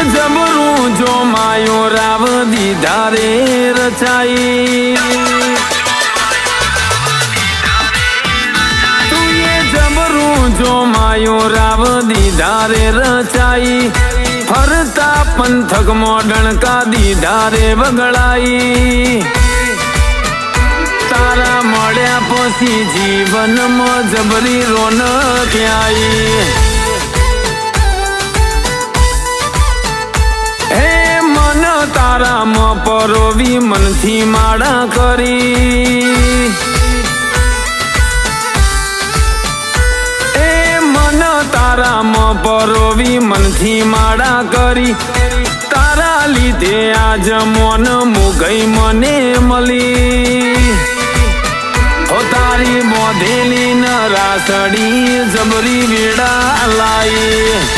જબરું જો માયો રાવ દીધા રે રચાઈ તું એ જબરું જો માયો રાવ દીધા રે રચાઈ ફરતા પંથક મોડણકા દીધા રે વગડાઈ તારા મળ્યા પછી જીવનમાં જબરી રોનક આઈ તારામાં પરોવી મનથી માળા કરી એ મન તારામાં પરોવી મનથી માળા કરી તારા લીધે આજ મોન મુગઈ મને મળી હો તારી બોધેલી ન રાસડી જબરી વેડા લાઈ